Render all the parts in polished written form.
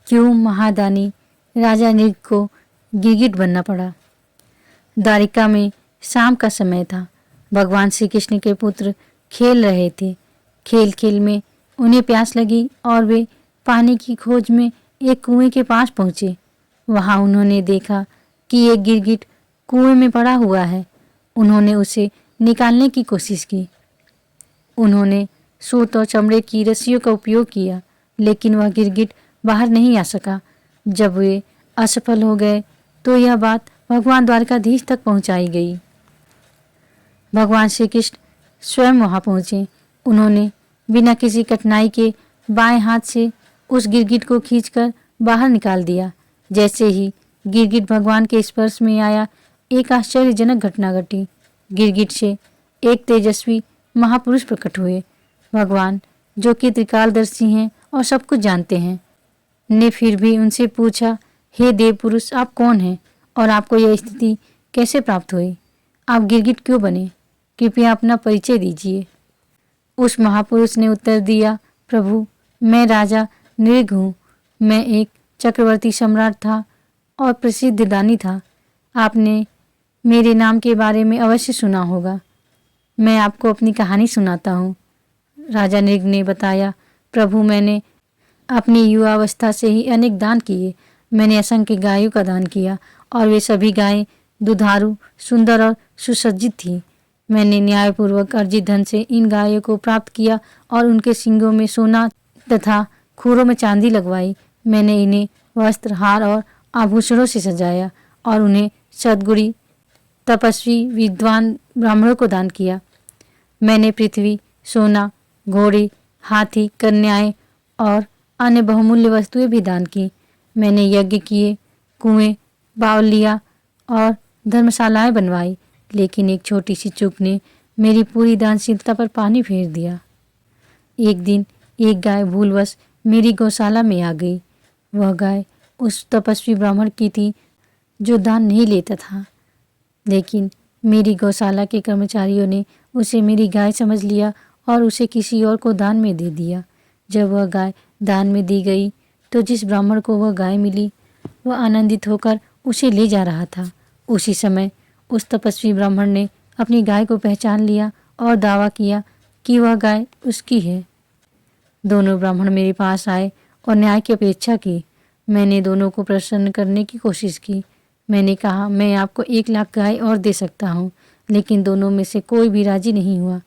क्यों महादानी राजा नृग को गिरगिट बनना पड़ा। द्वारिका में शाम का समय था। भगवान श्री कृष्ण के पुत्र खेल रहे थे। खेल खेल में उन्हें प्यास लगी और वे पानी की खोज में एक कुएं के पास पहुँचे। वहाँ उन्होंने देखा कि एक गिरगिट कुएं में पड़ा हुआ है। उन्होंने उसे निकालने की कोशिश की। उन्होंने सूत और चमड़े की रस्सियों का उपयोग किया, लेकिन वह गिरगिट बाहर नहीं आ सका। जब वे असफल हो गए तो यह बात भगवान द्वारकाधीश तक पहुंचाई गई। भगवान श्री कृष्ण स्वयं वहां पहुंचे। उन्होंने बिना किसी कठिनाई के बाएं हाथ से उस गिरगिट को खींचकर बाहर निकाल दिया। जैसे ही गिरगिट भगवान के स्पर्श में आया, एक आश्चर्यजनक घटना घटी। गिरगिट से एक तेजस्वी महापुरुष प्रकट हुए। भगवान, जो कि त्रिकालदर्शी हैं और सब कुछ जानते हैं, ने फिर भी उनसे पूछा, हे देव पुरुष, आप कौन हैं और आपको यह स्थिति कैसे प्राप्त हुई? आप गिरगिट क्यों बने? कृपया अपना परिचय दीजिए। उस महापुरुष ने उत्तर दिया, प्रभु, मैं राजा नृग हूँ। मैं एक चक्रवर्ती सम्राट था और प्रसिद्ध दानी था। आपने मेरे नाम के बारे में अवश्य सुना होगा। मैं आपको अपनी कहानी सुनाता हूँ। राजा नृग ने बताया, प्रभु, मैंने अपनी युवावस्था से ही अनेक दान किए। मैंने असंख्य गायों का दान किया और वे सभी गायें दुधारू, सुंदर और सुसज्जित थीं। मैंने न्यायपूर्वक अर्जित धन से इन गायों को प्राप्त किया और उनके सींगों में सोना तथा खुरों में चांदी लगवाई। मैंने इन्हें वस्त्र, हार और आभूषणों से सजाया और उन्हें सद्गुणी, तपस्वी, विद्वान ब्राह्मणों को दान किया। मैंने पृथ्वी, सोना, घोड़े, हाथी, कन्याएं और अन्य बहुमूल्य वस्तुएं भी दान की। मैंने यज्ञ किए, कुएं, बावलियाँ और धर्मशालाएं बनवाई, लेकिन एक छोटी सी चूक ने मेरी पूरी दानशीलता पर पानी फेर दिया। एक दिन एक गाय भूलवश मेरी गौशाला में आ गई। वह गाय उस तपस्वी ब्राह्मण की थी जो दान नहीं लेता था, लेकिन मेरी गौशाला के कर्मचारियों ने उसे मेरी गाय समझ लिया और उसे किसी और को दान में दे दिया। जब वह गाय दान में दी गई तो जिस ब्राह्मण को वह गाय मिली, वह आनंदित होकर उसे ले जा रहा था। उसी समय उस तपस्वी ब्राह्मण ने अपनी गाय को पहचान लिया और दावा किया कि वह गाय उसकी है। दोनों ब्राह्मण मेरे पास आए और न्याय की अपेक्षा की। मैंने दोनों को प्रसन्न करने की कोशिश की। मैंने कहा, मैं आपको 1,00,000 गाय और दे सकता हूँ, लेकिन दोनों में से कोई भी राजी नहीं हुआ।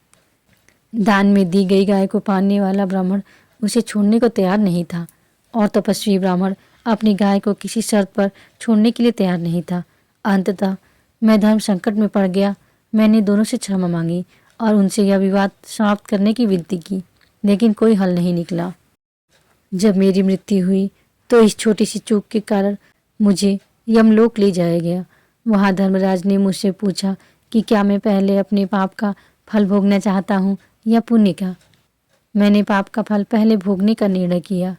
दान में दी गई गाय को पाने वाला ब्राह्मण उसे छोड़ने को तैयार नहीं था और तपस्वी ब्राह्मण अपनी गाय को किसी शर्त पर छोड़ने के लिए तैयार नहीं था। अंततः मैं धर्म संकट में पड़ गया। मैंने दोनों से क्षमा मांगी और उनसे यह विवाद समाप्त करने की विनती की, लेकिन कोई हल नहीं निकला। जब मेरी मृत्यु हुई तो इस छोटी सी चूक के कारण मुझे यमलोक ले जाया गया। वहाँ धर्मराज ने मुझसे पूछा कि क्या मैं पहले अपने पाप का फल भोगना चाहता हूँ या पुण्य का। मैंने पाप का फल पहले भोगने का निर्णय किया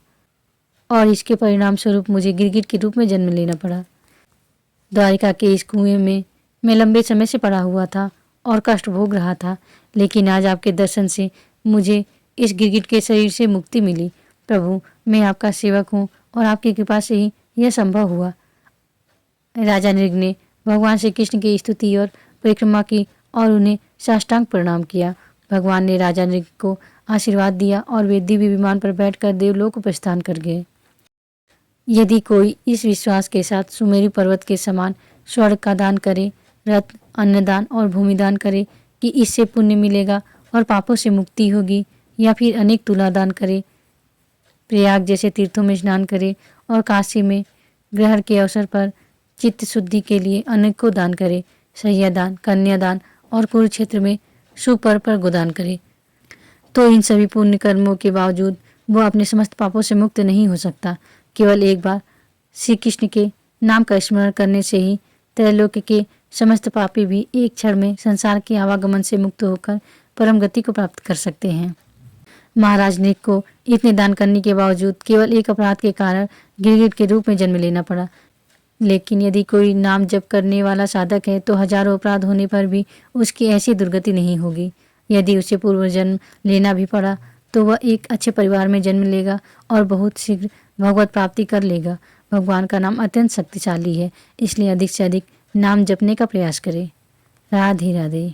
और इसके परिणाम स्वरूप मुझे गिरगिट के रूप में जन्म लेना पड़ा। द्वारिका के इस कुएं में मैं लंबे समय से पड़ा हुआ था और कष्ट भोग रहा था, लेकिन आज आपके दर्शन से मुझे इस गिरगिट के शरीर से मुक्ति मिली। प्रभु, मैं आपका सेवक हूँ और आपकी कृपा से ही यह संभव हुआ। राजा नृग ने भगवान श्री कृष्ण की स्तुति और परिक्रमा की और उन्हें साष्टांग प्रणाम किया। भगवान ने राजा नृग को आशीर्वाद दिया और वे दिव्य विमान पर बैठकर देवलोक को प्रस्थान कर गए। यदि कोई इस विश्वास के साथ सुमेरु पर्वत के समान स्वर्ग का दान करे, रत्न, अन्नदान और भूमिदान करे कि इससे पुण्य मिलेगा और पापों से मुक्ति होगी, या फिर अनेक तुला दान करे, प्रयाग जैसे तीर्थों में स्नान करे और काशी में ग्रहण के अवसर पर चित्त शुद्धि के लिए अनेकों दान करे, शय्यादान, कन्यादान और कुरुक्षेत्र में सुपर्व पर गोदान करे, तो इन सभी पुण्य कर्मों के बावजूद वह अपने समस्त पापों से मुक्त नहीं हो सकता। केवल एक बार श्री कृष्ण के नाम का स्मरण करने से ही त्रैलोक के समस्त पापी भी एक क्षण में संसार के आवागमन से मुक्त होकर परम गति को प्राप्त कर सकते हैं। महाराज नृग को इतने दान करने के बावजूद केवल एक अपराध के कारण गिरगिट के रूप में जन्म लेना पड़ा। लेकिन यदि कोई नाम जप करने वाला साधक है तो हजारों अपराध होने पर भी उसकी ऐसी दुर्गति नहीं होगी। यदि उसे पूर्व जन्म लेना भी पड़ा तो वह एक अच्छे परिवार में जन्म लेगा और बहुत शीघ्र भगवत प्राप्ति कर लेगा। भगवान का नाम अत्यंत शक्तिशाली है, इसलिए अधिक से अधिक नाम जपने का प्रयास करें। राधे राधे।